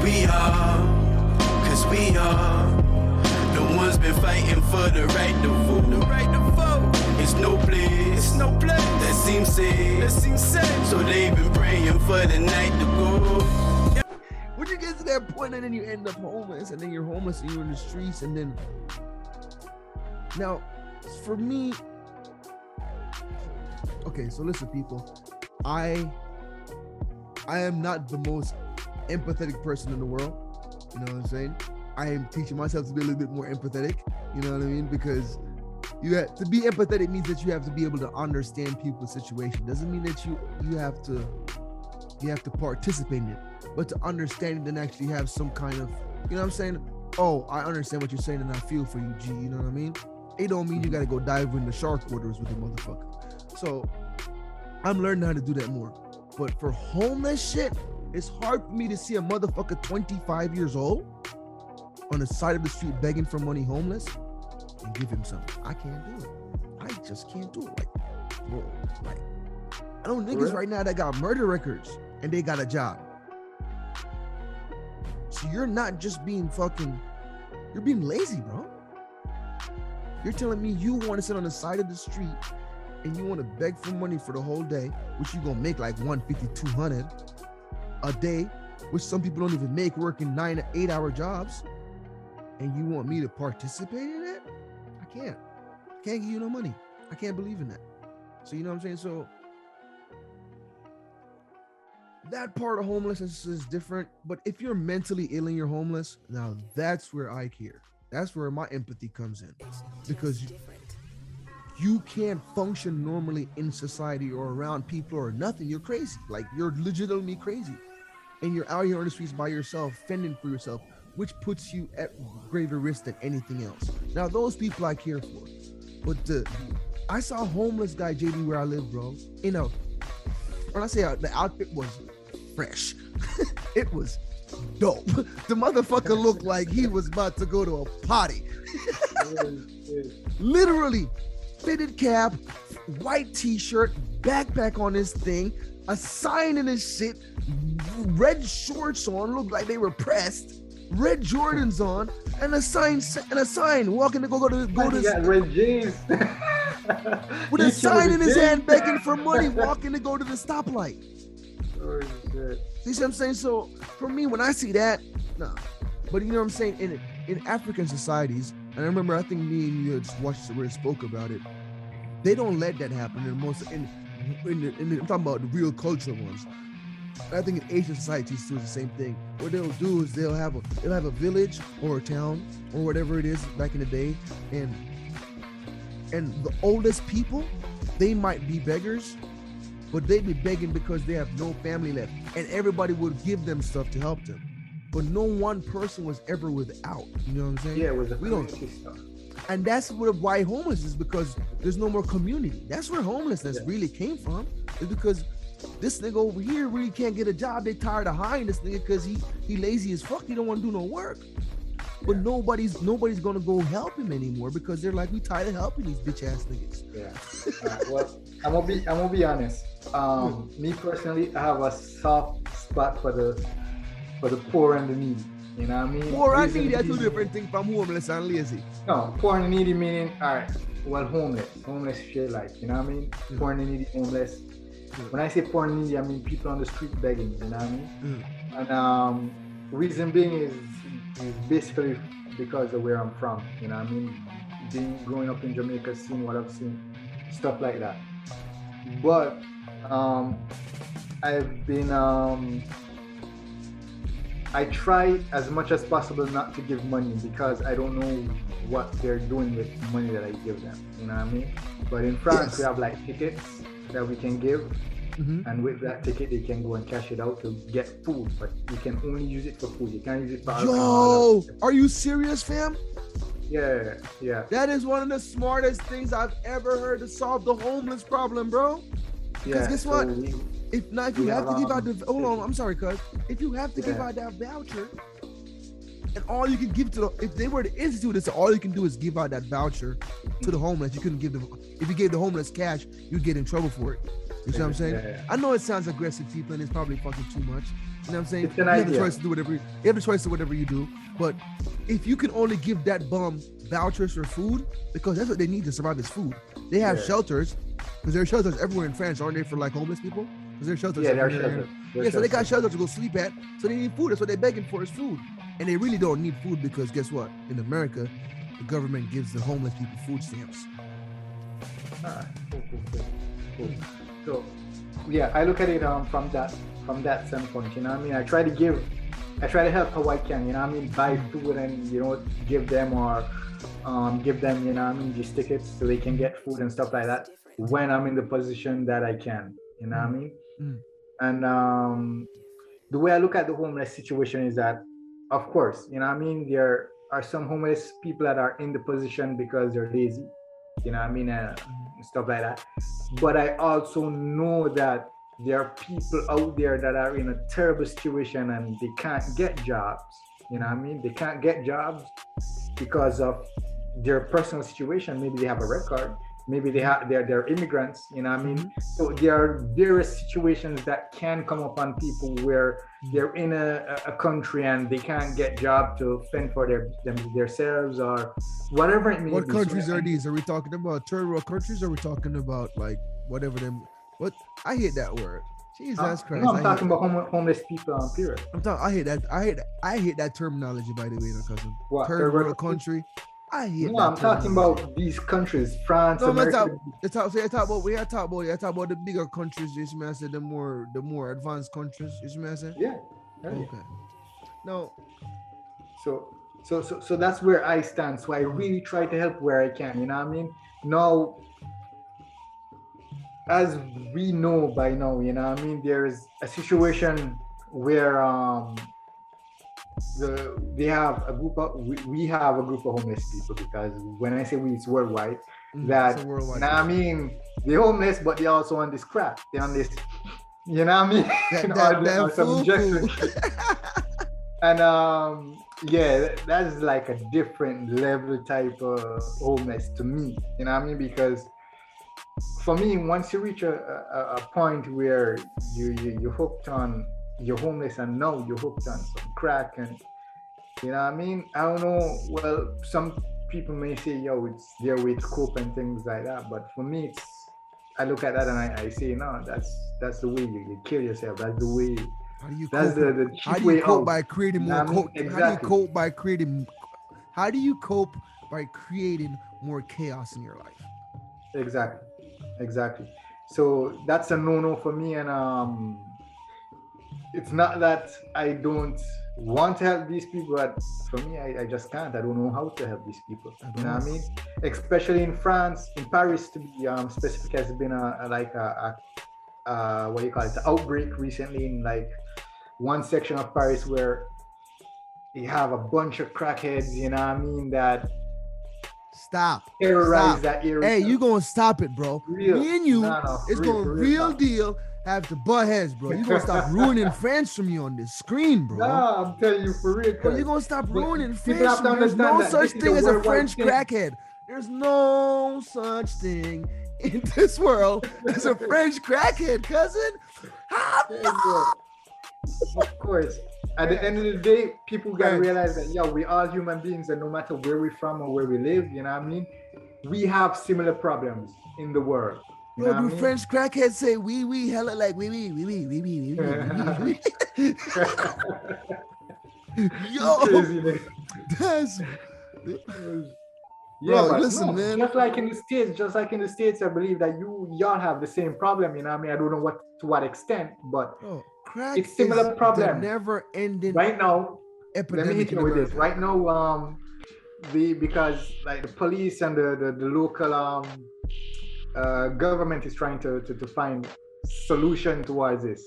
Cause we are the ones been fighting for the right to vote. The right to vote. It's no place that seems safe. So they've been praying for the night to go. When you get to that point and then you end up homeless, and then you're homeless and you're in the streets, and then now for me, okay, so listen, people, I am not the most empathetic person in the world. You know what I'm saying? I am teaching myself to be a little bit more empathetic. You know what I mean? Because you have to be empathetic means that you have to be able to understand people's situation. Doesn't mean that you have to participate in it, but to understand it and actually have some kind of, you know what I'm saying? Oh, I understand what you're saying and I feel for you, G. You know what I mean? It don't mean you got to go dive in the shark waters with a motherfucker. So I'm learning how to do that more. But for homeless shit, it's hard for me to see a motherfucker 25 years old on the side of the street begging for money, homeless, and give him something. I can't do it. I just can't do it. Like, bro, like, I know niggas right now that got murder records and they got a job. So you're not just being fucking, you're being lazy, bro. You're telling me you want to sit on the side of the street and you want to beg for money for the whole day, which you're going to make like 150, 200 a day, which some people don't even make working 9 to 8 hour jobs. And you want me to participate in that? I can't give you no money. I can't believe in that. So you know what I'm saying? So that part of homelessness is different, but if you're mentally ill and you're homeless, now that's where I care. That's where my empathy comes in, because you can't function normally in society or around people or nothing. You're crazy. Like, you're legitimately crazy. And you're out here on the streets by yourself, fending for yourself, which puts you at greater risk than anything else. Now, those people I care for. But I saw a homeless guy, JD, where I live, bro. You know, when I say the outfit was fresh, it was dope. The motherfucker looked like he was about to go to a party. Literally, fitted cap, white t-shirt, backpack on his thing, a sign in his shit, red shorts on, looked like they were pressed, red Jordans on, and a sign walking to go to red jeans. with a sign in his hand begging for money, walking to go to the stoplight. Oh, shit. See what I'm saying? So for me, when I see that, nah. But you know what I'm saying? In African societies, and I remember, I think me and you just watched where it spoke about it. They don't let that happen. I'm talking about the real cultural ones. I think in Asian societies too, it's the same thing. What they'll do is they'll have a village or a town or whatever it is back in the day, and the oldest people, they might be beggars, but they'd be begging because they have no family left, and everybody would give them stuff to help them. But no one person was ever without. You know what I'm saying? Yeah, it was a community stuff. And that's why homeless is, because there's no more community. That's where homelessness really came from. It's because this nigga over here really can't get a job. They tired of hiring this nigga because he lazy as fuck. He don't want to do no work. But nobody's gonna go help him anymore because they're like, we tired of helping these bitch ass niggas. Yeah. Well, I'm gonna be honest. Me personally, I have a soft spot for the poor and the needy. You know what I mean? Poor and needy are two different things from homeless and lazy. No, poor and needy meaning, all right, well, homeless shit, like, you know what I mean? Poor and needy, homeless. When I say poor and needy, I mean people on the street begging, you know what I mean? And reason being is basically because of where I'm from, you know what I mean? Growing up in Jamaica, seeing what I've seen, stuff like that. But I've been I try as much as possible not to give money because I don't know what they're doing with money that I give them, you know what I mean? But in France, we have like tickets that we can give, and with that ticket, they can go and cash it out to get food, but you can only use it for food. You can't use it for alcohol. Yo, are you serious, fam? Yeah. That is one of the smartest things I've ever heard to solve the homeless problem, bro. Because guess what? If you have to give out the if you have to give out that voucher, and all you can give to if they were to institute it, so all you can do is give out that voucher to the homeless. You couldn't give them, if you gave the homeless cash, you'd get in trouble for it. You see what I'm saying? Yeah. I know it sounds aggressive, people, and it's probably fucking too much, You know what I'm saying? It's an You have the idea. choice to do whatever. You have the choice to whatever you do. But if you can only give that bum vouchers for food, because that's what they need to survive is food. They have shelters, because there are shelters everywhere in France, aren't they, for like homeless people? Because there are shelters. Yeah, there are everywhere. shelters. So they got shelters to go sleep at. So they need food. That's what they're begging for is food. And they really don't need food because guess what? In America, the government gives the homeless people food stamps. Cool. So, yeah, I look at it from that standpoint. You know what I mean? I try to help how I can. You know what I mean? Buy food and give them or give them, you know what I mean, these tickets so they can get food and stuff like that when I'm in the position that I can. You know what I mean? And the way I look at the homeless situation is that, of course, you know what I mean, there are some homeless people that are in the position because they're lazy, you know what I mean, stuff like that. But I also know that there are people out there that are in a terrible situation and they can't get jobs, you know what I mean? They can't get jobs because of their personal situation. Maybe they have a record, maybe they're immigrants, you know what I mean? So there are various situations that can come upon people where they're in a country and they can't get job to fend for themselves or whatever it may be. What countries are these? Are we talking about third world countries or are we talking about like whatever them? What? I hate that word. Jesus Christ. No, I'm talking about homeless people, period. I hate that. I hate that terminology, by the way, cousin. What? Third world country. I hate that. No, I'm talking about these countries, France, no, America. I talk about the bigger countries. You see me, I said the more advanced countries. You see me, I said. Yeah. Okay. No. So that's where I stand. So I really try to help where I can. You know what I mean? Now, as we know by now, you know what I mean, there is a situation where we have a group of homeless people, because when I say we, it's worldwide. That worldwide. You know what I mean, they're homeless, but they also on this crap. They're on this, you know what I mean? And yeah, that's like a different level type of homeless to me. You know what I mean? Because for me, once you reach a point where you're hooked on, you're homeless and now you're hooked on some crack, and you know what I mean? I don't know. Well, some people may say, yo, it's their way to cope and things like that. But for me, I look at that and I say, no, that's the way you kill yourself. That's the way. How do you that's cope? the How do way you cope out. by creating more? Exactly. How do you cope by creating more chaos in your life? Exactly. So that's a no-no for me, and it's not that I don't want to help these people, but for me, I just can't. I don't know how to help these people. You know what I mean? Especially in France, in Paris, to be specific, has been a what do you call it? The outbreak recently in like one section of Paris where you have a bunch of crackheads. You know what I mean? That terrorize that area. Hey, you gonna stop it, bro? Real. Me and you, it's real, gonna for real deal. Have to butt heads, bro. You gonna stop ruining France from you on this screen, bro? Nah, I'm telling you for real. Bro, you gonna stop ruining people France. have to There's no understand such that thing as a French thing. crackhead. There's no such thing in this world as a French crackhead, cousin. Of course. At the end of the day, people gotta realize that, yeah, we are human beings, and no matter where we're from or where we live, you know what I mean, we have similar problems in the world. You know do what I mean? French crackheads say we hella like we. Yo, that's yeah, bro, listen, man. Just like in the States, I believe that y'all have the same problem. You know what I mean? I don't know to what extent, but crack it's similar problem. Never ending. Right now, epidemic. Let me hit you with this. Right now, because like the police and the local government is trying to find solution towards this.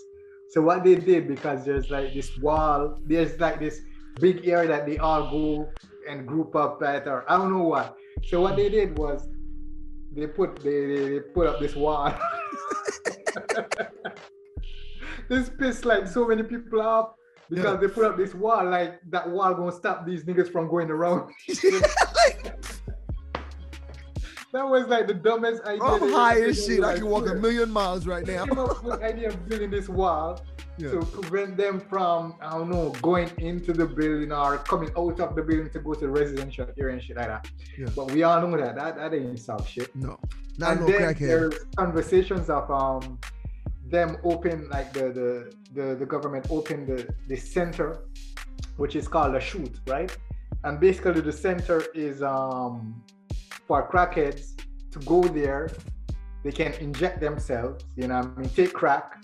So what they did, because there's like this wall, there's like this big area that they all go and group up at, or I don't know what. So what they did was they put up this wall. This pissed like so many people off because they put up this wall, like that wall gonna stop these niggas from going around. That was like the dumbest idea. I'm high as shit. I can walk a million miles right now. Came up with the idea of building this wall to prevent them from, I don't know, going into the building or coming out of the building to go to the residential area and shit like that. Yeah. But we all know that ain't solve shit. No, not And no then crackhead. there's conversations of them open, like the government opened the center, which is called a shoot, right? And basically the center is for crackheads to go there. They can inject themselves, you know what I mean, take crack.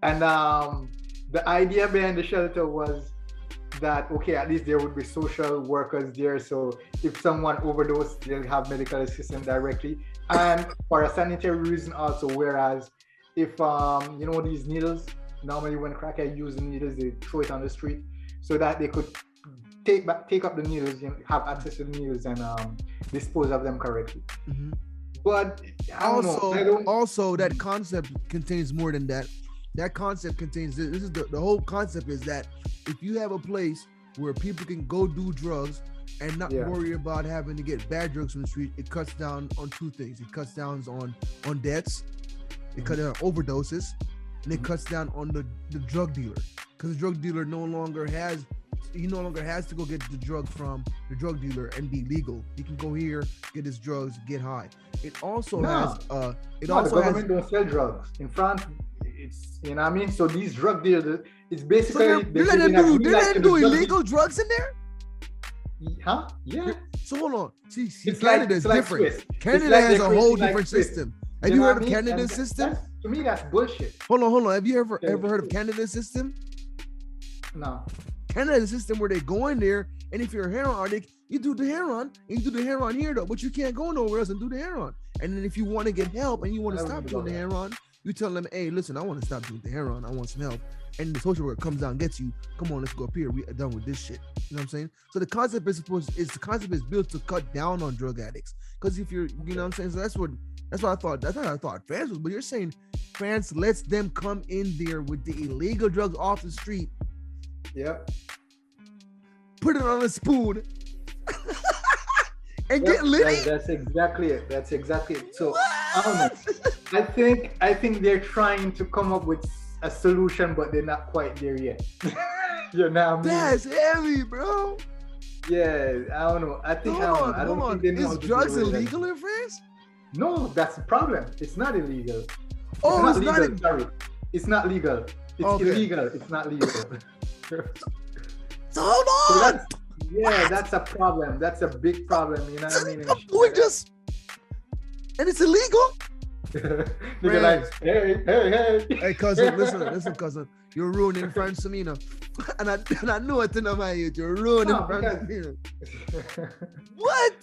And the idea behind the shelter was that, okay, at least there would be social workers there. So if someone overdosed, they'll have medical assistance directly. And for a sanitary reason also, whereas if, you know, these needles, normally when crackheads use the needles, they throw it on the street so that they could take up the needles, you know, have access to the needles and dispose of them correctly. Mm-hmm. But also that concept contains more than that. That concept contains this is the whole concept is that if you have a place where people can go do drugs and not worry about having to get bad drugs from the street, it cuts down on two things. It cuts down on deaths, it cuts down on overdoses, and it cuts down on the drug dealer, because the drug dealer no longer has to go get the drug from the drug dealer and be legal. He can go here, get his drugs, get high. It also the government don't sell drugs in France. It's, you know what I mean. So these drug dealers, it's basically so they're letting them do illegal drugs in there. Huh? Yeah. So hold on. See, it's Canada's different. Swiss. Canada has a whole different system. Have you heard of Canada's system? To me, that's bullshit. Hold on. Have you ever heard of Canada's system? No. Canada's system where they go in there, and if you're a heroin addict, you do the heroin, and you do the heroin here though, but you can't go nowhere else and do the heroin. And then if you want to get help and you want to stop doing the heroin, you tell them, hey, listen, I want to stop doing the heroin. I want some help. And the social worker comes down and gets you. Come on, let's go up here. We are done with this shit. You know what I'm saying? So the concept is built to cut down on drug addicts. Because if you're, you know what I'm saying? So that's what I thought. That's what I thought France was. But you're saying France lets them come in there with the illegal drugs off the street. Yep. Put it on a spoon. And get litty. That's exactly it. So I don't know. I think they're trying to come up with a solution, but they're not quite there yet. You know what I mean? That's heavy, bro. Yeah, I don't know. I don't think they know. Is drugs illegal in France? No, that's the problem. It's not illegal. Oh, it's not legal. Sorry, it's not legal. It's illegal. It's not legal. So hold on. So that's a problem. That's a big problem. You know what I mean? And it's illegal. Nigga like, hey. Hey, cousin, listen, cousin. You're ruining France, Samina. And I know it in my youth. You're ruining France, Samina. What?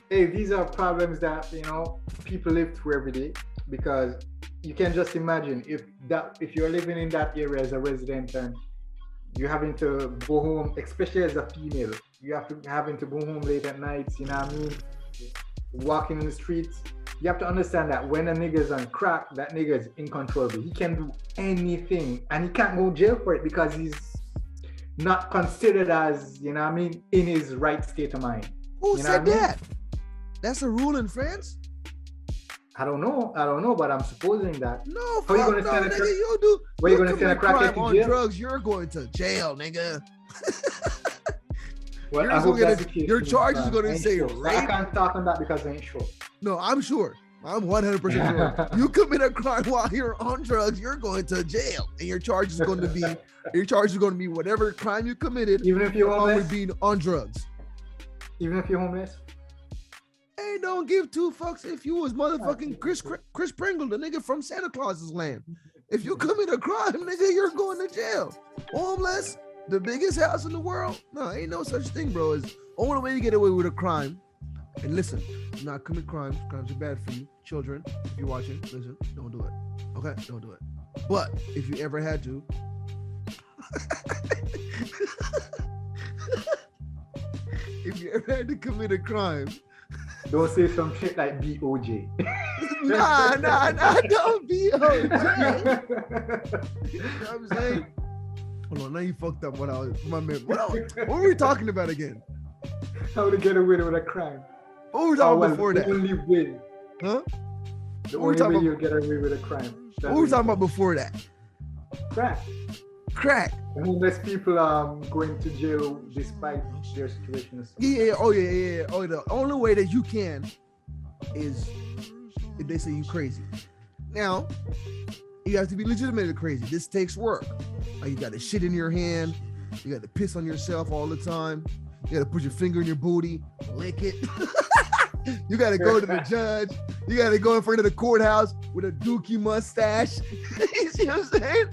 Hey, these are problems that, you know, people live through every day, because you can just imagine if you're living in that area as a resident and you're having to go home, especially as a female, having to go home late at night, you know what I mean? Walking in the streets. You have to understand that when a nigga's on crack, that nigga is incontrollable. He can do anything, and he can't go to jail for it because he's not considered as, you know what I mean, in his right state of mind. Who said that? That's a rule in France? I don't know, but I'm supposing that. No, fuck no, nigga, you do. Where you gonna send a crackhead to jail? On drugs, you're going to jail, nigga. Well, I hope that's the case. Your charge is going to say rape. I can't talk on that because I ain't sure. No, I'm sure. I'm 100% sure. You commit a crime while you're on drugs, you're going to jail, and your charge is going to be whatever crime you committed. Even if you're homeless, being on drugs. Even if you're homeless. Hey, don't give two fucks if you was motherfucking Chris Pringle, the nigga from Santa Claus's land. If you commit a crime, nigga, you're going to jail. Homeless, the biggest house in the world. No, ain't no such thing, bro. It's only way you get away with a crime. And listen, do not commit crimes. Crimes are bad for you. Children, if you're watching, listen, don't do it. Okay? Don't do it. But if you ever had to, if you ever had to commit a crime, don't say some shit like BOJ. Nah, don't BOJ. You know what I'm saying? Hold on, now you fucked up what were we talking about again? How to get away with a crime. What were we talking before that? The only way. Huh? The only way you'll get away with a crime. What were we talking about before that? crack. Crack. Homeless people going to jail despite their situation. Yeah. Oh yeah. Oh, the only way that you can is if they say you crazy. Now, you have to be legitimately crazy. This takes work. Like you got to shit in your hand. You got to piss on yourself all the time. You got to put your finger in your booty, lick it. You got to go to the judge. You got to go in front of the courthouse with a dookie mustache. You see what I'm saying?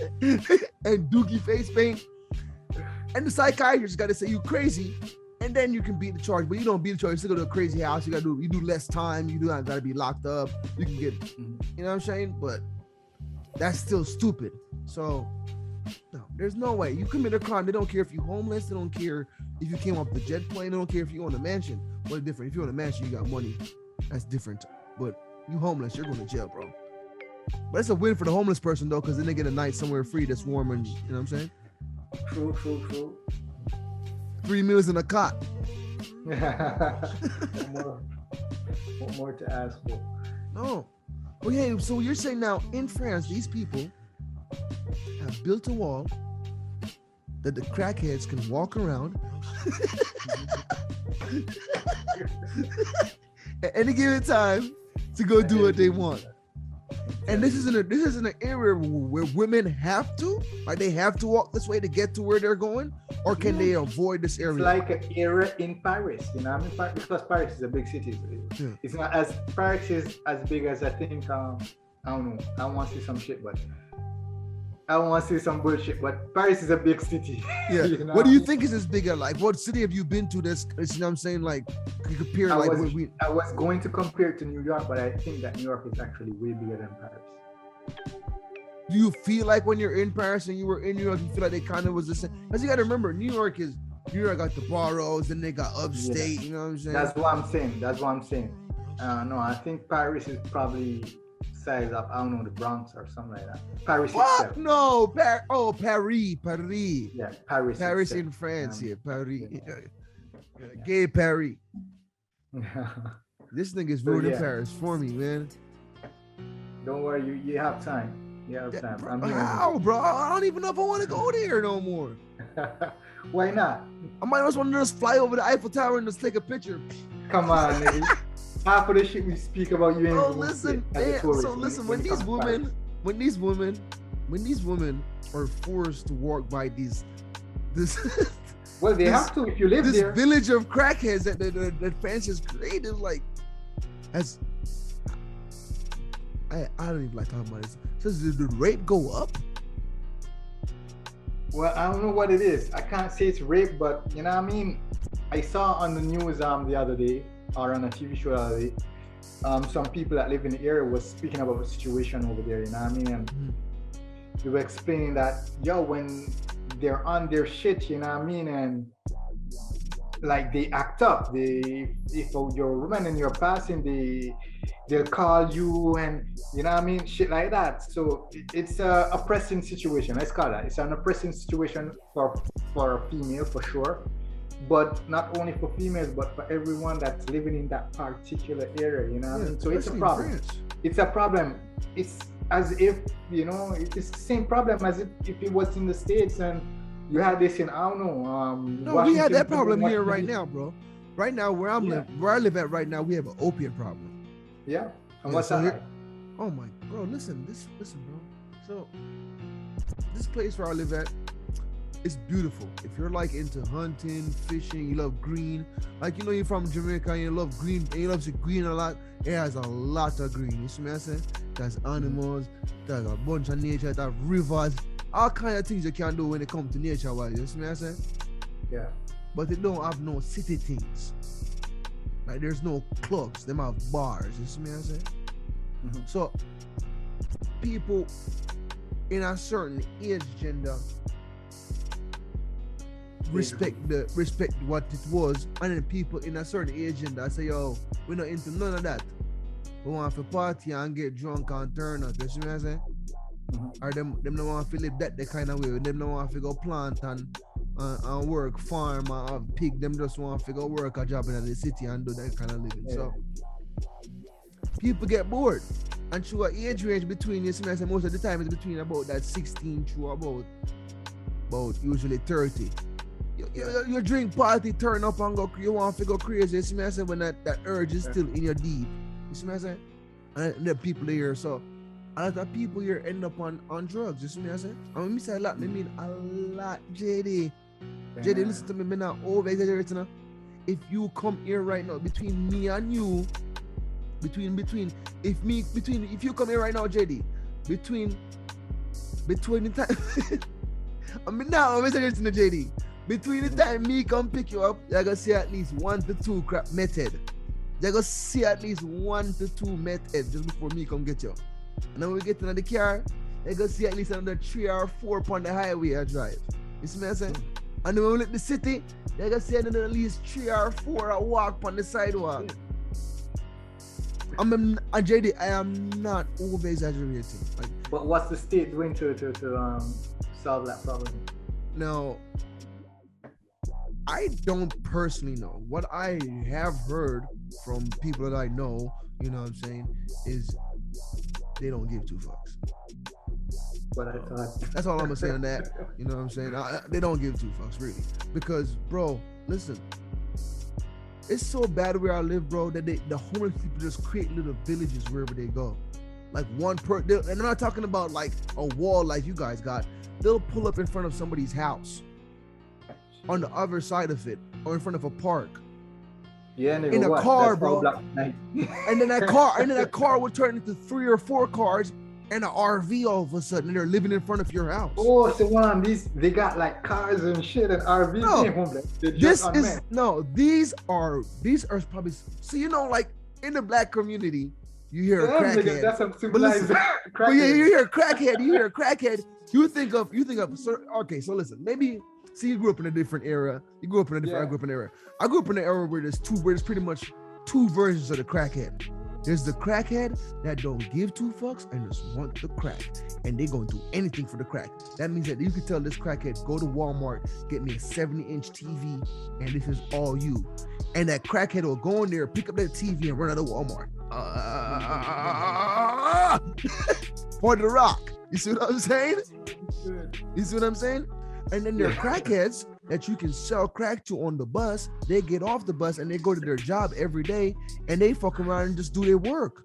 And dookie face paint. And the psychiatrist got to say you crazy, and then you can beat the charge. But you don't beat the charge. You still go to a crazy house. You do less time. You got to be locked up. You can get, you know what I'm saying? But that's still stupid. So no, there's no way. You commit a crime. They don't care if you're homeless. They don't care if you came off the jet plane. They don't care if you own a mansion. What's different? If you own a mansion, you got money. That's different. But you homeless, you're going to jail, bro. But it's a win for the homeless person though, because then they get a night somewhere free that's warm and, you know what I'm saying? True. 3 meals in a cot. What more to ask for? No. Oh yeah, so you're saying now in France, these people have built a wall that the crackheads can walk around at any given time to go do what they want. And this isn't an area where women have to, like they have to walk this way to get to where they're going, or can they avoid this area? It's like an area in Paris, you know what I mean? Because Paris is a big city. Yeah. It's not as Paris is as big as I think. I don't know. I want to see some shit, but I want to see some bullshit. But Paris is a big city. Yeah. You know what do you think is this bigger? Like, what city have you been to? This, you know what I'm saying? Like, compare. I was going to compare it to New York, but I think that New York is actually way bigger than Paris. Do you feel like when you're in Paris and you were in New York, you feel like they kind of was the same? Because you got to remember, New York got the boroughs, then they got upstate. You know what I'm saying? That's what I'm saying. No, I think Paris is probably size of, I don't know, the Bronx or something like that. Paris itself. No, Paris. Yeah, Paris. Paris itself. in France, Paris. Gay Paris. This nigga's ruining Paris for me, man. Don't worry, you have time. You have time. Bro, how, bro? I don't even know if I want to go there no more. Why not? I might just want to just fly over the Eiffel Tower and just take a picture. Come on, nigga. Half of the shit we speak about you ain't. Oh, listen, man. So listen, when these women are forced to walk by this well, they have to if you live this there. This village of crackheads that France has created, like, as I don't even like talking about this. So did the rate go up? Well, I don't know what it is. I can't say it's rape, but you know what I mean? I saw on the news the other day, or on a TV show the other day, some people that live in the area was speaking about the situation over there, you know what I mean? And they were explaining that, when they're on their shit, you know what I mean? And like they act up. If you're a woman and you're passing, they'll call you and, you know what I mean? Shit like that. So it's a oppressing situation. Let's call that. It's an oppressing situation for a female, for sure. But not only for females, but for everyone that's living in that particular area, you know what I mean? So it's a problem. It's a problem. It's as if, it's the same problem as if it was in the States and you had this in, I don't know. No, we had that problem here right now, bro. Right now, where I live at right now, we have an opium problem. Yeah. And what's that like? Oh my, bro, listen, bro. So this place where I live at, it's beautiful. If you're like into hunting, fishing, you love green, like you're from Jamaica and you love green, and you love the green a lot, it has a lot of green. You see what I'm saying? There's animals, there's a bunch of nature, there's rivers, all kind of things you can do when it comes to nature wise. You see what I'm saying? Yeah. But they don't have no city things. Like there's no clubs, them have bars. You see what I'm saying? Mm-hmm. So people in a certain age gender respect what it was, and then people in a certain age and I say, we're not into none of that. We want to party and get drunk and turn up. You see what I'm saying? Mm-hmm. Or them don't want to live that the kind of way. Them don't want to go plant and work farm and have pig. Them just want to go work a job in the city and do that kind of living. Yeah. So people get bored. And through an age range between, you see me, I say most of the time it's between about that 16 to about usually 30. You drink party, turn up and go, you want to go crazy. You see me, I say when that urge is still in your deep. You see me, I say? And the people here, so a lot of people here end up on drugs. You see me, I say? And when me say a lot, I mean a lot, JD. JD, listen to me, I'm not over exaggerating now. If you come here right now, between me and you, if you come here right now, JD, between the time, I'm not over exaggerating the JD. Between the time me come pick you up, you're gonna see at least 1 to 2 crap method. You're gonna see at least 1 to 2 method just before me come get you. And then when we get into the car, you're gonna see at least another 3 or 4 upon the highway I drive. You see what I'm saying? And then when we leave the city, you're gonna see another at least 3 or 4 I walk on the sidewalk. JD, I am not over exaggerating. Like, but what's the state doing to solve that problem? Now, I don't personally know. What I have heard from people that I know, you know what I'm saying, is they don't give 2 fucks. What I thought. That's all I'm gonna say on that. You know what I'm saying? They don't give 2 fucks, really. Because, bro, listen, it's so bad where I live, bro, that the homeless people just create little villages wherever they go. Like and I'm not talking about like a wall like you guys got. They'll pull up in front of somebody's house, on the other side of it, or in front of a park. Yeah, in a car, bro. And then that car would turn into 3 or 4 cars and an RV all of a sudden, and they're living in front of your house. Oh, so one they got like cars and shit and RVs. No, these are probably, so you know, like in the black community, you hear a crackhead. That's some civilized crackhead. Yeah, you hear a crackhead. You think of okay, so listen, maybe. See, you grew up in a different era. I grew up in an era. I grew up in an era where there's pretty much 2 versions of the crackhead. There's the crackhead that don't give 2 fucks and just want the crack. And they gonna do anything for the crack. That means that you can tell this crackhead, go to Walmart, get me a 70-inch TV, and this is all you. And that crackhead will go in there, pick up that TV, and run out of Walmart. For the rock. You see what I'm saying? And then there are crackheads that you can sell crack to on the bus. They get off the bus and they go to their job every day and they fuck around and just do their work.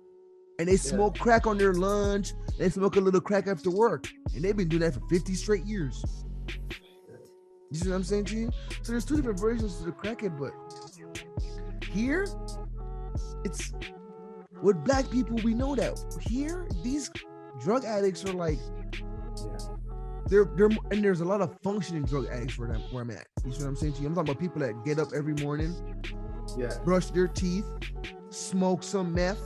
And they smoke crack on their lunch. They smoke a little crack after work. And they've been doing that for 50 straight years. You see what I'm saying to you? So there's 2 different versions of the crackhead, but here, it's, with black people, we know that. Here, these drug addicts are like, and there's a lot of functioning drug addicts where I'm at. You see what I'm saying to you? I'm talking about people that get up every morning, brush their teeth, smoke some meth,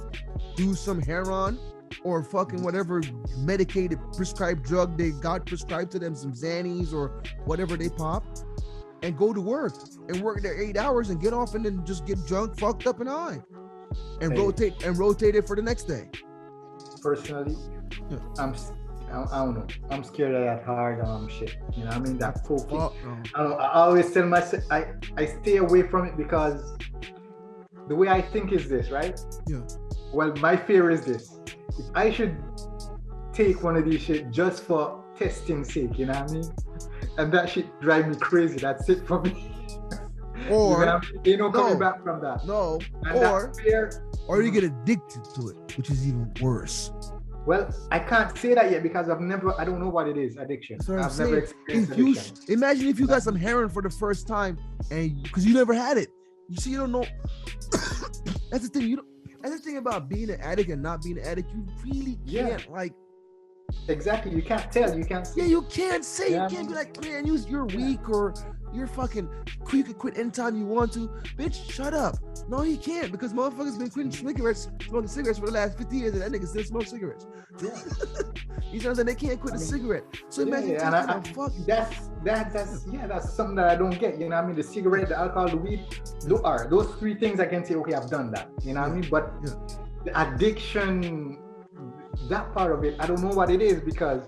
do some heroin, or fucking whatever medicated prescribed drug they got prescribed to them, some Xannies or whatever they pop, and go to work and work their 8 hours and get off and then just get drunk, fucked up and high, and rotate it for the next day. Personally, I don't know. I'm scared of that hard shit. You know what I mean? That cocaine. I always tell myself I stay away from it because the way I think is this, right? Yeah. Well, my fear is this. If I should take one of these shit just for testing sake, you know what I mean? And that shit drive me crazy. That's it for me. Or you know, coming back from that. No. And or you get addicted to it, which is even worse. Well, I can't say that yet because I don't know what it is, addiction. I've never experienced addiction. Imagine if you got some heroin for the first time and because you never had it. You see, you don't know. That's the thing. That's the thing about being an addict and not being an addict. You really can't Exactly. You can't tell. You can't say. Yeah, you can't say. You can't be like, man, you're weak or you're fucking, you can quit anytime you want to. Bitch, shut up. No, he can't because motherfuckers been quitting smoking cigarettes for the last 50 years and that nigga still smoke cigarettes. You know what I'm saying? They can't quit a cigarette. So imagine that's something that I don't get. You know what I mean? The cigarette, the alcohol, the weed, those 3 things I can say, okay, I've done that. You know what I mean? But the addiction, that part of it, I don't know what it is because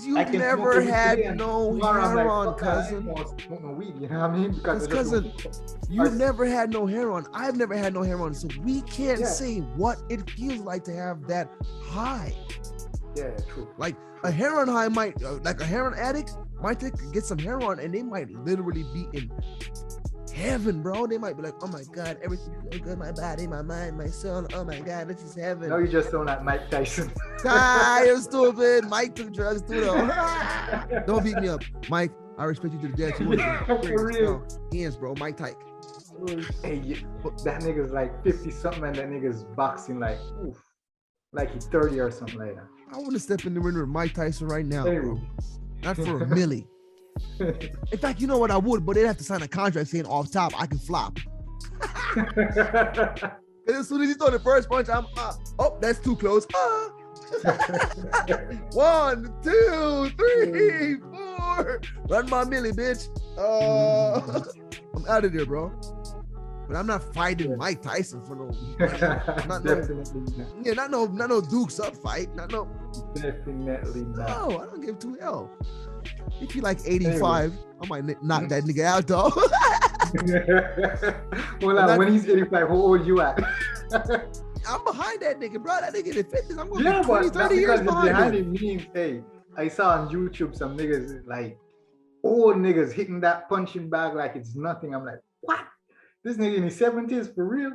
you've I can smoke never a weed had today and no tomorrow I'm hair like, on, fuck that, I ain't cousin. gonna smoke no weed. You know what I mean? Because I just Cousin, don't- you've never had no hair on. I've never had no hair on, so we can't Yeah. say what it feels like to have that high. Yeah, true. Like a heroin high might, like a heroin addict might get some heroin and they might literally be in heaven, bro. They might be like, oh my God, everything feels good, my body, my mind, my soul. Oh my God, this is heaven. Now you just sound like Mike Tyson. You're stupid. Mike took drugs too, though. Don't beat me up, Mike. I respect you to the death. For real. Hands, bro. Mike Tyke. Hey, that nigga's like 50 something and that nigga's boxing like, oof, like he's 30 or something like that. I want to step in the ring with Mike Tyson right now, bro. Anyway. Not for a milli. In fact, you know what I would, but they'd have to sign a contract saying off top I can flop. As soon as he throw the first punch, I'm oh, that's too close. 1, 2, 3, 4. Run my milli, bitch. I'm out of there, bro. But I'm not fighting Mike Tyson for no. Not no Dukes up fight. Definitely not. No, I don't give two hell. If you like 85, I might knock that nigga out though. Well, when he's 85, how old you at? I'm behind that nigga, bro. That nigga in fitness. I'm gonna be 20, but 30 years behind him. Means, hey, I saw on YouTube some niggas like old niggas hitting that punching bag like it's nothing. I'm like, what? This nigga in his 70s for real?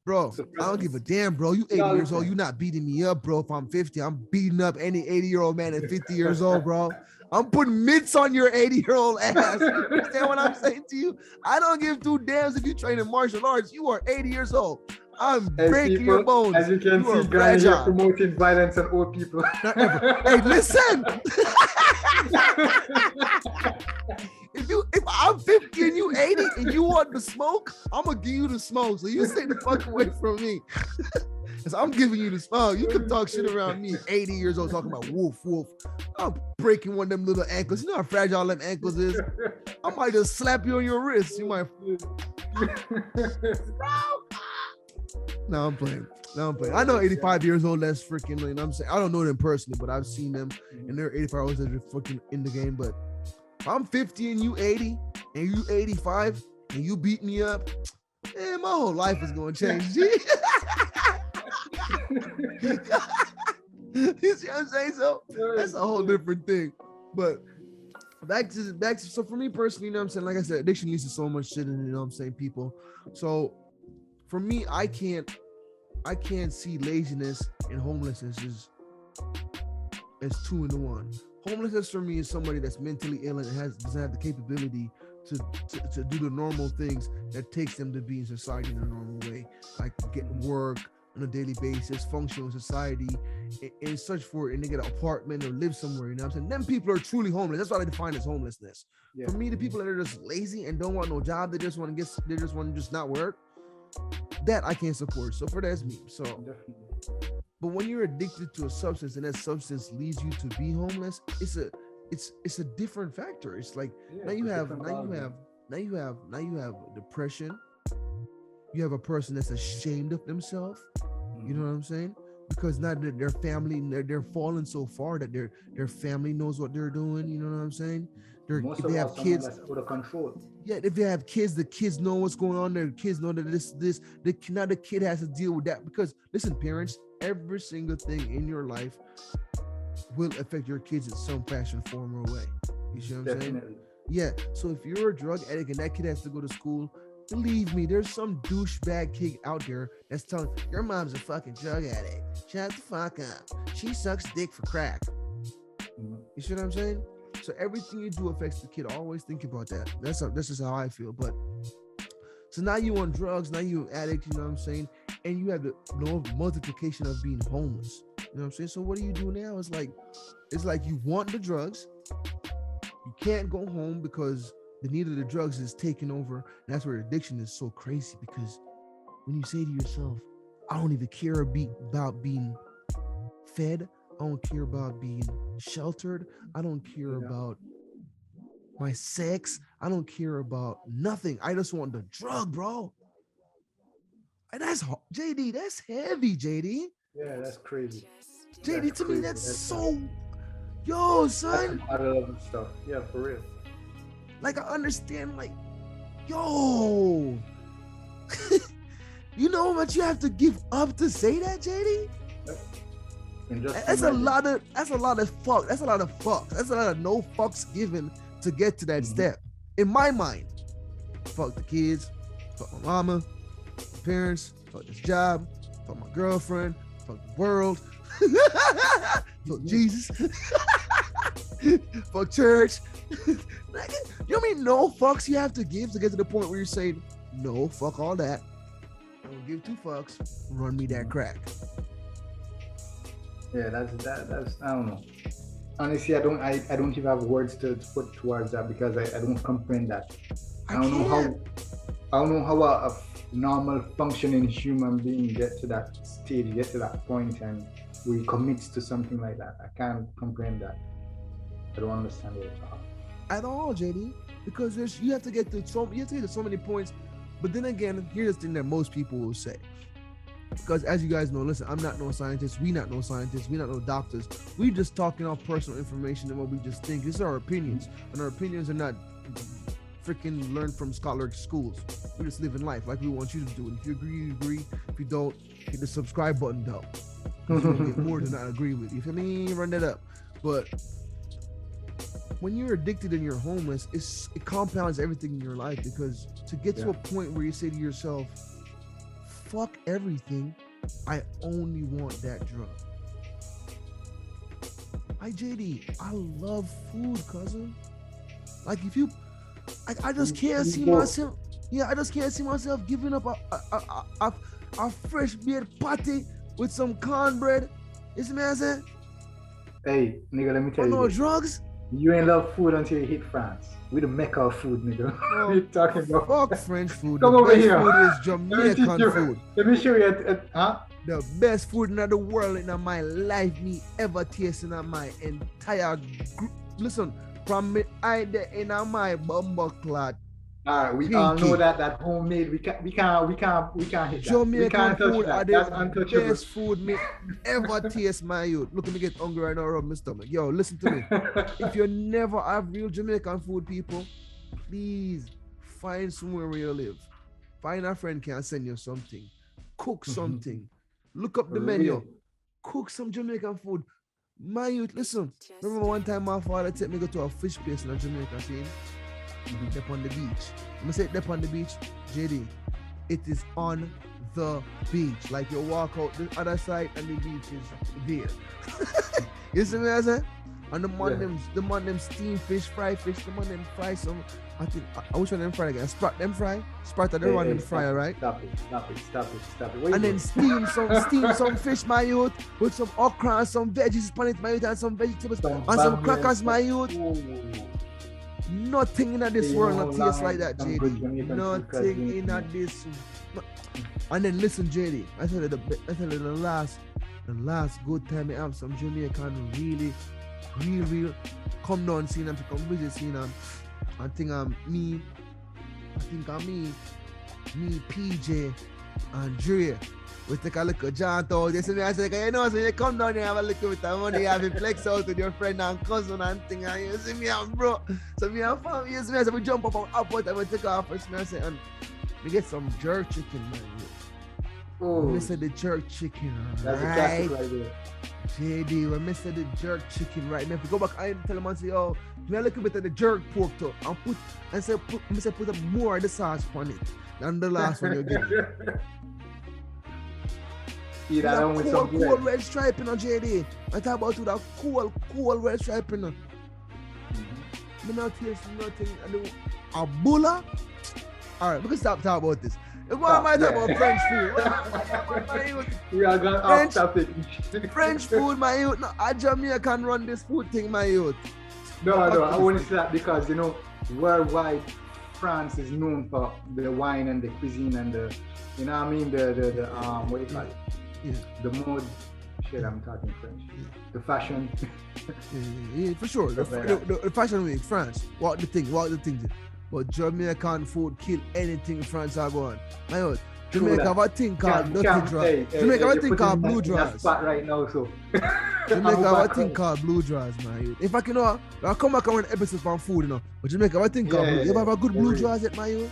Bro, I don't give a damn, bro. You 80 years old, you not beating me up, bro. If I'm 50, I'm beating up any 80-year-old man at 50 years old, bro. I'm putting mitts on your 80-year-old ass. You understand what I'm saying to you? I don't give two damns if you train in martial arts. You are 80 years old. I'm breaking people, your bones. As you can see, Granny, you're promoting violence on old people. Hey, listen. If I'm 50 and you 80 and you want the smoke, I'm gonna give you the smoke. So you stay the fuck away from me. Cause I'm giving you the smoke. You can talk shit around me, 80 years old, talking about wolf. I'm breaking one of them little ankles. You know how fragile them ankles is? I might just slap you on your wrist. You might. No, I'm playing. I know 85 years old. That's freaking. You know what I'm saying? I don't know them personally, but I've seen them, and they're 85 years old. They're fucking in the game. But if I'm 50 and you 80, and you 85, and you beat me up, man, my whole life is gonna change. You see what I'm saying? So that's a whole different thing. But back to so for me personally, you know what I'm saying? Like I said, addiction leads to so much shit, and you know what I'm saying, people. So for me, I can't see laziness and homelessness as two in one. Homelessness for me is somebody that's mentally ill and doesn't have the capability to do the normal things that takes them to be in society in a normal way, like get work on a daily basis, function in society, and search for it, and they get an apartment or live somewhere. You know what I'm saying? Them people are truly homeless. That's what I define as homelessness. Yeah. For me, the people that are just lazy and don't want no job, they just want to just not work. That I can't support. So for that's me. So, but when you're addicted to a substance and that substance leads you to be homeless, it's a different factor. It's like now you have depression. You have a person that's ashamed of themselves. You know what I'm saying? Because now their family, they're falling so far that their family knows what they're doing. You know what I'm saying? If they have kids, that's out of control. Yeah, if they have kids, the kids know what's going on. Their kids know that now the kid has to deal with that. Because listen, parents, every single thing in your life will affect your kids in some fashion, form, or way. You see what I'm saying? Yeah. So if you're a drug addict and that kid has to go to school, believe me, there's some douchebag kid out there that's telling your mom's a fucking drug addict. Shut the fuck up. She sucks dick for crack. You see what I'm saying? So everything you do affects the kid. Always think about that. That's just how I feel. But so now you on drugs, now you an addict, you know what I'm saying? And you have the multiplication of being homeless. You know what I'm saying? So what do you do now? It's like you want the drugs. You can't go home because the need of the drugs is taking over. And that's where addiction is so crazy, because when you say to yourself, I don't even care about being fed. I don't care about being sheltered. I don't care about my sex. I don't care about nothing. I just want the drug, bro. And that's JD. That's heavy, JD. Yeah, that's crazy. JD, to me, crazy. that's so, yo, son. That's a lot of stuff. Yeah, for real. Like, I understand, like, yo. You know how much you have to give up to say that, JD? That's a lot of fuck. That's a lot of fuck. That's a lot of no fucks given to get to that step. In my mind, fuck the kids, fuck my mama, my parents, fuck this job, fuck my girlfriend, fuck the world, fuck Jesus, fuck church. You know what I mean? No fucks you have to give to get to the point where you're saying, no, fuck all that. I don't give two fucks. Run me that crack. Yeah, that's I don't know. Honestly, I don't even have words to put towards that because I don't comprehend that. I don't know how a normal functioning human being get to that stage, get to that point, and we commits to something like that. I can't comprehend that. I don't understand it at all, JD, because you have to get to so many points. But then again, here's the thing that most people will say. Because as you guys know, listen, I'm not no scientist. We not no scientists. We not no doctors. We just talking off personal information and what we just think. These are our opinions, and our opinions are not freaking learned from scholarly schools. We just live in life like we want you to do. And if you agree, you agree. If you don't, hit the subscribe button though. You don't get more than I agree with. You feel me? Run that up. But when you're addicted and you're homeless, it compounds everything in your life, because to get to a point where you say to yourself, fuck everything, I only want that drug. JD, I love food, cousin. Like if you, I just can't see myself. Yeah, I just can't see myself giving up a fresh beer patty with some cornbread. You see what I'm saying? Hey, nigga, let me tell you. No drugs. You ain't love food until you hit France. We the mecca of food, nigga. What are you talking about? Fuck French food. Come the over best here. Food is Jamaican food. Let me show you. Huh? The best food in the world in my life me ever tasting in my entire group. Listen, from me I there in my bumper clot. Alright, we all know that homemade. We can't hit that. Jamaican food are That's the untouchable. best food me ever taste, my youth. Look at me get hungry right now, rub my stomach. Yo, listen to me. If you never have real Jamaican food, people, please find somewhere where you live. Find a friend can send you something. Cook something. Look up the menu. Cook some Jamaican food. My youth, listen. Remember one time my father took me to a fish place in Jamaica, see? Up on the beach. I'm gonna say up on the beach, JD. It is on the beach. Like you walk out the other side and the beach is there. You see what I'm saying? And the man them steam fish, fry fish, the man them fry some. I think I wish one them fry again. Sprat them fry. Sprat the one them fry, right? Stop it. And then steam some fish, my youth, with some okra and some veggies on it, my youth, and some vegetables and some crackers, my youth. Nothing in this world not taste like that, JD. Nothing in this. And then listen, JD. I tell you the last good time I have some Jamaican real come down scene and come visit scene and I think me, PJ and Dre. We take a look at John Todd. They say, so you come down here, have a look with the money, you have a flex out with your friend and cousin and thing, and you see me and bro. So me and family, you see me, so we jump up and we take off first, and say, and we get some jerk chicken, man. Oh. We said the jerk chicken, that's right? A classic right there. JD, when we said the jerk chicken, right? Now if we go back, I tell them and say, oh, me a little bit of the jerk pork too, and put up more of the sauce on it than the last one you get. Eat that one with some cool red striping on JD. I talk about that cool red striping. Me not taste nothing. I do a bulla. Alright, we can stop talking about this. What am I talking about French food? We are going off topic. French food, my youth. No, a Jamaican run this food thing, my youth. No, I want to say that because worldwide France is known for the wine and the cuisine and the, you know what I mean, the what do you call it? Yeah. The mode, shit, I'm talking French. The fashion. Yeah, for sure. The fashion week, France. Walk the things. but Jamaican food kill anything France are going. My youth, True Jamaica that. have a thing called dirty draws. Jamaica have a thing called blue draws. Spot right now, so. Jamaica have a thing called blue draws, man. Youth. If I can know, I'll come back on an episode from food, you know. But Jamaica have a thing called blue. You ever have a good blue draws yet, my youth?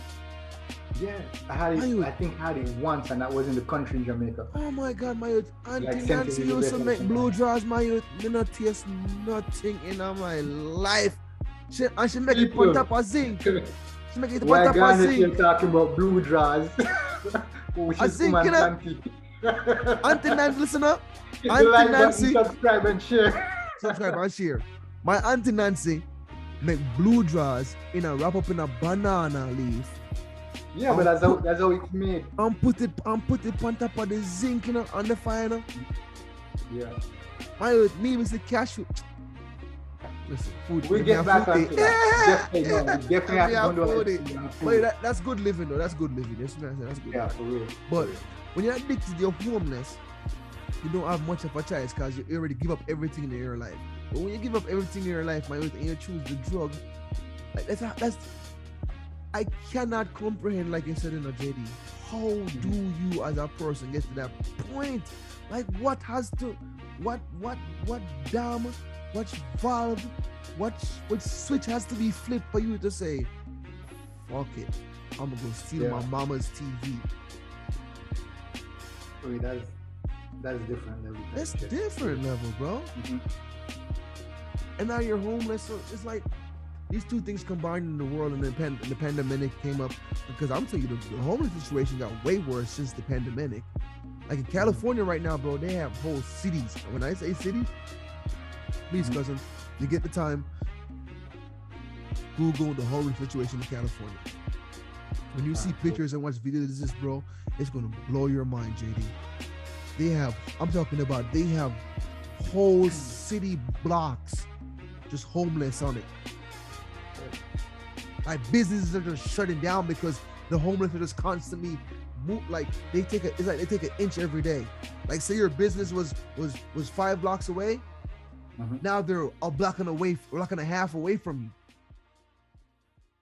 Yeah, I think I had it once, and that was in the country in Jamaica. Oh my God, my youth. Auntie Like Nancy used to make blue something. draws, my youth. Me not taste nothing in my life. She make it People. on top of zinc. She make it on Why top of Ghana zinc. still talking about blue draws? Which I is think, woman's you know, auntie. Auntie Nancy, listen up. Like Auntie button, Nancy, subscribe and share. subscribe and share. My Auntie Nancy make blue draws in a wrap up in a banana leaf Yeah, but that's how it's made. and put it on top of the zinc, you know, on the fire, you know. Yeah. My me with the cashew. Listen, food. We give get me a back food onto day. that. Definitely, no, we definitely Give me have a to go food to day. that. But that's good living though. That's good living. That's good. Yeah, for real. But when you're addicted, you're homeless. You don't have much of a choice because you already give up everything in your life. But when you give up everything in your life, my youth, and you choose the drug, like that's I cannot comprehend, like you said in a JD. How do you as a person get to that point? Like what damn, what valve, what switch has to be flipped for you to say, fuck it, I'm gonna go steal my mama's TV. Wait, that's different level. That's different level, bro. Mm-hmm. And now you're homeless, so it's like these two things combined in the world, and the pandemic came up. Because I'm telling you, the homeless situation got way worse since the pandemic. Like in California right now, bro, they have whole cities. And when I say cities, please, cousin, you get the time, Google the homeless situation in California. When you see pictures and watch videos of this, bro, it's gonna blow your mind, JD. They have whole city blocks just homeless on it. Like businesses are just shutting down because the homeless are just constantly like they take an inch every day. Like say your business was 5 blocks away, now they're a block and a half away from you,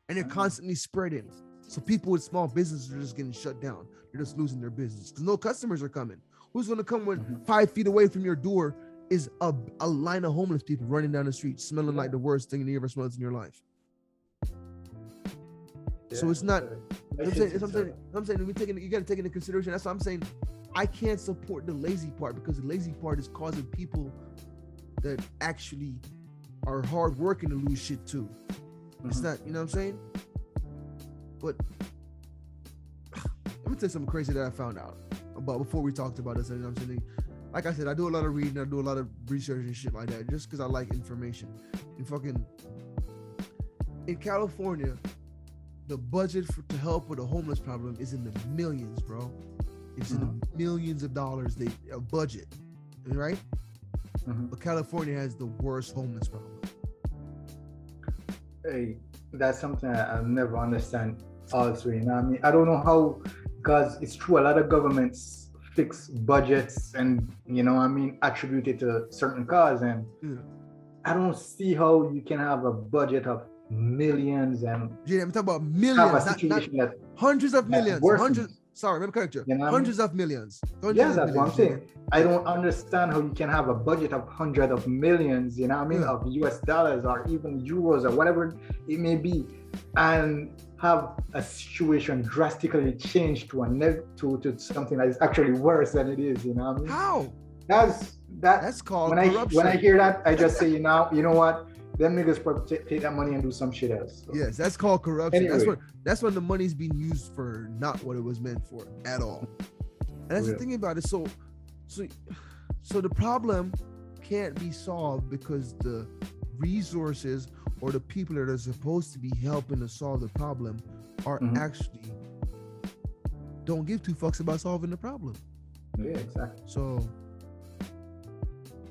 and they're constantly spreading. So people with small businesses are just getting shut down. They're just losing their business because no customers are coming. Who's gonna come when 5 feet away from your door is a line of homeless people running down the street, smelling like the worst thing you ever smelled in your life? So it's not. I'm saying you got to take into consideration. That's what I'm saying. I can't support the lazy part because the lazy part is causing people that actually are hard working to lose shit too. It's not, you know what I'm saying? But let me tell you something crazy that I found out about before we talked about this. You know what I'm saying? Like I said, I do a lot of reading, I do a lot of research and shit like that, just because I like information. In California, the budget to help with the homeless problem is in the millions, bro. It's in the millions of dollars a budget, right? But California has the worst homeless problem. Hey, that's something I'll never understand also, you know what I mean? I don't know how, because it's true, a lot of governments fix budgets and, you know what I mean, attribute it to certain cause, and I don't see how you can have a budget of millions and I'm talking about millions, have a situation not hundreds of millions. Let me correct you. You know hundreds of millions. Yes, that's what I'm saying. I don't understand how you can have a budget of hundreds of millions, you know what I mean, of US dollars or even euros or whatever it may be, and have a situation drastically change to something that is actually worse than it is, you know what I mean? How? That's called corruption. When I hear that, I just say, you know what? Them niggas probably take that money and do some shit else. So. Yes, that's called corruption. Anyway. That's when the money's being used for not what it was meant for at all. And that's the thing about it. So the problem can't be solved because the resources or the people that are supposed to be helping to solve the problem are actually don't give two fucks about solving the problem. Yeah, exactly. So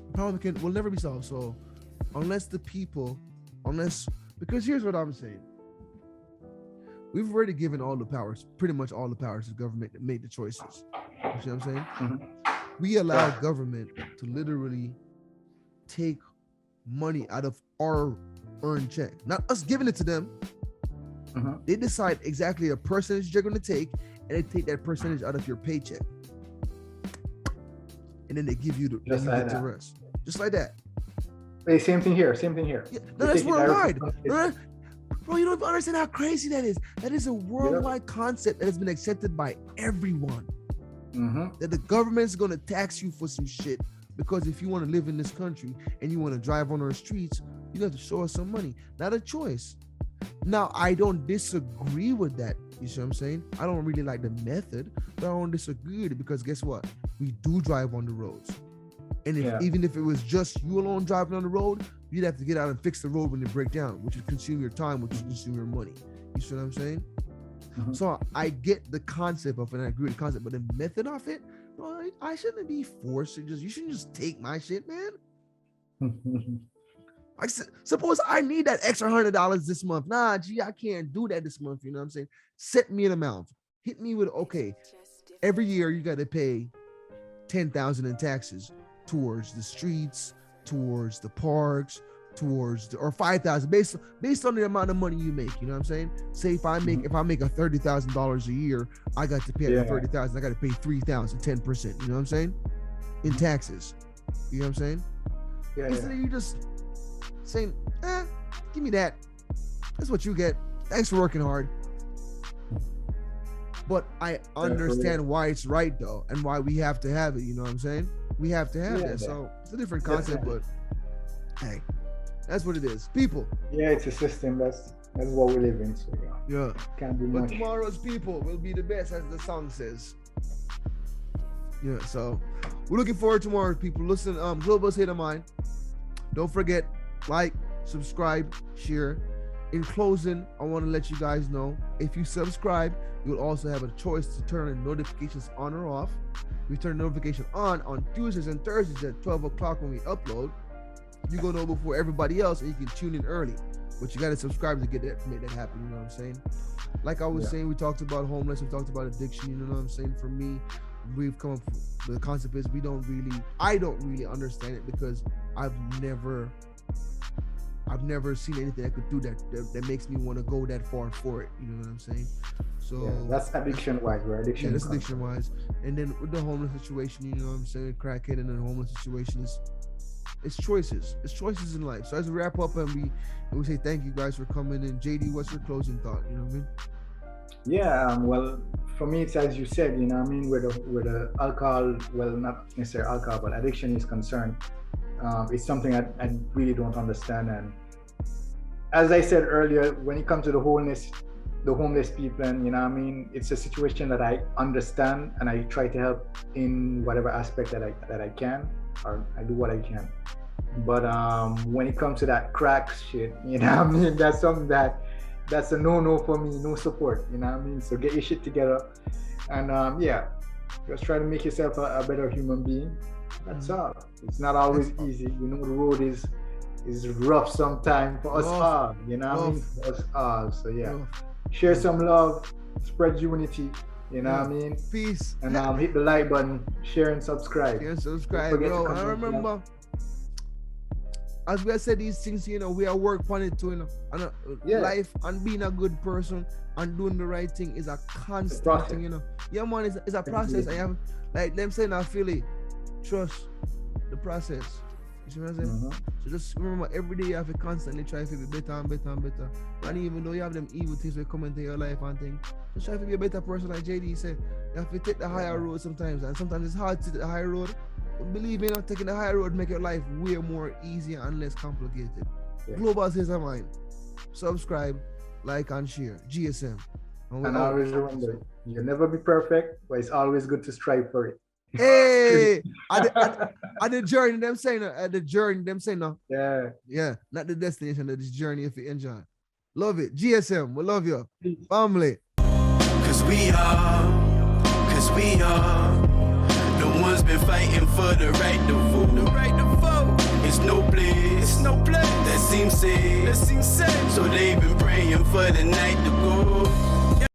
the problem will never be solved. So because here's what I'm saying. We've already given pretty much all the powers to government to make the choices. You see what I'm saying? We allow government to literally take money out of our earned check. Not us giving it to them, They decide exactly the percentage they're going to take, and they take that percentage out of your paycheck, and then they give you the rest, just like that. Hey, same thing here. Yeah, no, that's worldwide. Bro, you don't understand how crazy that is. That is a worldwide concept that has been accepted by everyone. That the government's going to tax you for some shit, because if you want to live in this country and you want to drive on our streets, you have to show us some money. Not a choice. Now, I don't disagree with that. You see what I'm saying? I don't really like the method, but I don't disagree with it, because guess what? We do drive on the roads. And even if it was just you alone driving on the road, you'd have to get out and fix the road when they break down, which would consume your time, which would consume your money. You see what I'm saying? So I get the concept of it, and I agree with the concept, but the method of it, bro, I shouldn't be forced to you shouldn't just take my shit, man. Suppose I need that extra $100 this month. Nah, gee, I can't do that this month. You know what I'm saying? Set me an amount. Hit me with, okay, every year you got to pay $10,000 in taxes towards the streets, towards the parks, or $5,000 based on the amount of money you make. You know what I'm saying? Say if I make a $30,000 a year, I got to pay $30,000. I got to pay $3,000, 10%. You know what I'm saying? In taxes. You know what I'm saying? Instead of you just saying, give me that. That's what you get. Thanks for working hard. But I understand why it's right though, and why we have to have it. You know what I'm saying? We have to have that. So it's a different concept, but hey, that's what it is. People. Yeah, it's a system. That's what we live in. So can't be much. But tomorrow's people will be the best, as the song says. Yeah, so we're looking forward to tomorrow's people. Listen, Global State of Mind. Don't forget, like, subscribe, share. In closing, I want to let you guys know, if you subscribe, you'll also have a choice to turn the notifications on or off. We turn notification on Tuesdays and Thursdays at 12 o'clock when we upload. You go know before everybody else, and you can tune in early. But you got to subscribe to make that happen. You know what I'm saying? Like I was saying, we talked about homeless, we talked about addiction. You know what I'm saying? For me, we've come up with the concept is I don't really understand it, because I've never seen anything that could do that makes me want to go that far for it. You know what I'm saying? So that's addiction wise, right? Addiction. That's addiction wise. And then with the homeless situation, you know what I'm saying? Crackhead and the homeless situation it's choices. It's choices in life. So as we wrap up and we say thank you guys for coming in. JD, what's your closing thought? You know what I mean? Yeah, well, for me, it's as you said, you know what I mean, where the alcohol, well, not necessarily alcohol, but addiction is concerned, it's something I really don't understand. And as I said earlier, when it comes to the homeless people, and you know what I mean, it's a situation that I understand, and I try to help in whatever aspect that I can, or I do what I can. But when it comes to that crack shit, you know what I mean, that's something that's a no for me, no support, you know what I mean? So get your shit together, and just try to make yourself a better human being. That's all. It's not always easy. You know, the road is rough sometimes for us all, you know what I mean? For us all. So share some love, spread unity, you know what I mean? Peace. And hit the like button, share and subscribe. Bro. I remember, as we have said these things, you know, we are work on it too, you know. And life and being a good person and doing the right thing is a constant thing, you know. Yeah, man, it's a process. I have, like them saying, I feel it. Trust the process. You see what I'm saying? So just remember, every day you have to constantly try to be better and better and better. And even though you have them evil things that come into your life and things, just try to be a better person. Like JD said, you have to take the higher road sometimes, and sometimes it's hard to take the higher road. But believe me, not taking the higher road make your life way more easier and less complicated. Global State of Mind. Subscribe, like, and share. GSM. And always remember, you'll never be perfect, but it's always good to strive for it. Hey, at the journey, them saying no. Yeah, not the destination, the journey if you enjoy. Love it. GSM, we love you. Family. Cause we are the ones been fighting for the right to vote. It's no place that seems safe. So they've been praying for the night to go.